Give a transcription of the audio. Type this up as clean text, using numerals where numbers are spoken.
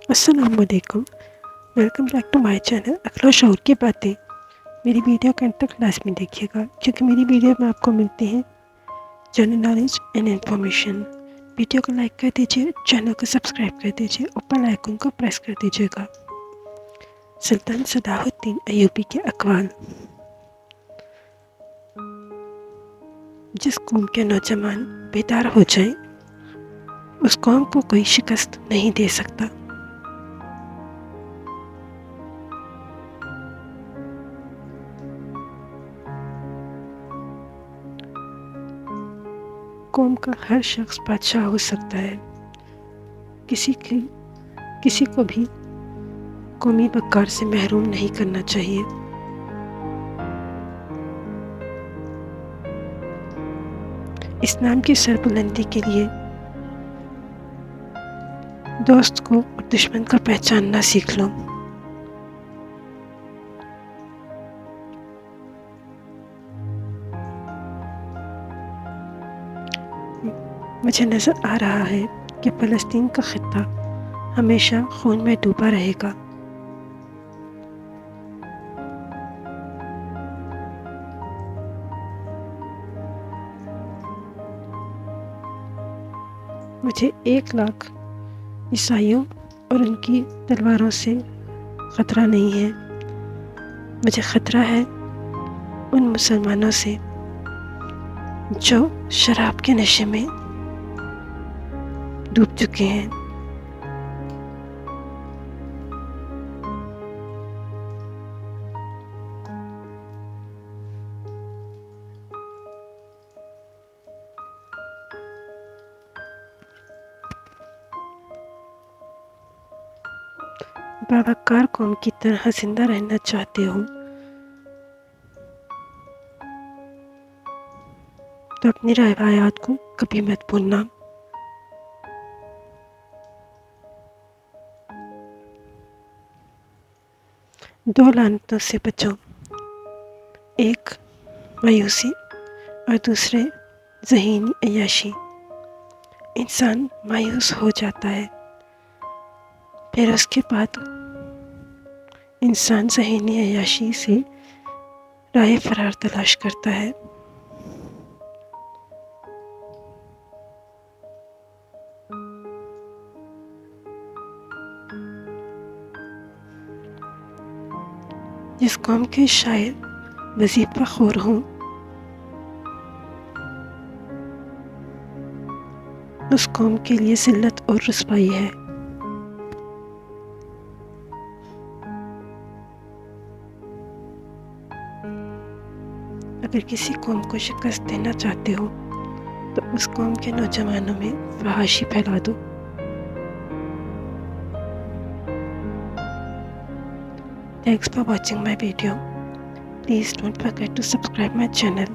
अस्सलाम वालेकुम। Welcome back to my channel अखलाक शऊर की बातें। मेरी वीडियो के अंत तक लाजमी देखिएगा क्योंकि मेरी वीडियो में आपको मिलती हैं general knowledge and information. Video को लाइक कर दीजिए, चैनल को सब्सक्राइब कर दीजिए, ऊपर आइकन को प्रेस कर दीजिएगा। सुल्तान सलाहुद्दीन अय्यूबी के अक़वाल। जिस कौम के नौजवान बेदार हो जाए उस कौम को कोई शिकस्त नहीं दे सकता। कौम का हर शख्स बादशाह हो सकता है। किसी को भी कौमी वक़ार से महरूम नहीं करना चाहिए। इस्लाम की सरबुलंदी के लिए दोस्त को और दुश्मन को पहचानना सीख लो। मुझे नज़र आ रहा है कि फ़लस्तीन का खित्ता हमेशा खून में डूबा रहेगा। मुझे 1 लाख ईसाइयों और उनकी तलवारों से ख़तरा नहीं है। मुझे ख़तरा है उन मुसलमानों से जो शराब के नशे में डूब चुके हैं। बावकार कौम की तरह जिंदा रहना चाहते हो तो अपनी रवायात को कभी मत भूलना। दो लानतों से बचो, एक मायूसी और दूसरे ज़हीनी अय्याशी। इंसान मायूस हो जाता है, फिर उसके बाद इंसान ज़हीनी अय्याशी से राह फरार तलाश करता है। जिस कौम के शायर वजीफ़ा खोर हों उस कौम के लिए ज़िल्लत और रुसवाई है। अगर किसी कौम को शिकस्त देना चाहते हो तो उस कौम के नौजवानों में फहाशी फैला दो। Thanks for watching my video. Please don't forget to subscribe my channel.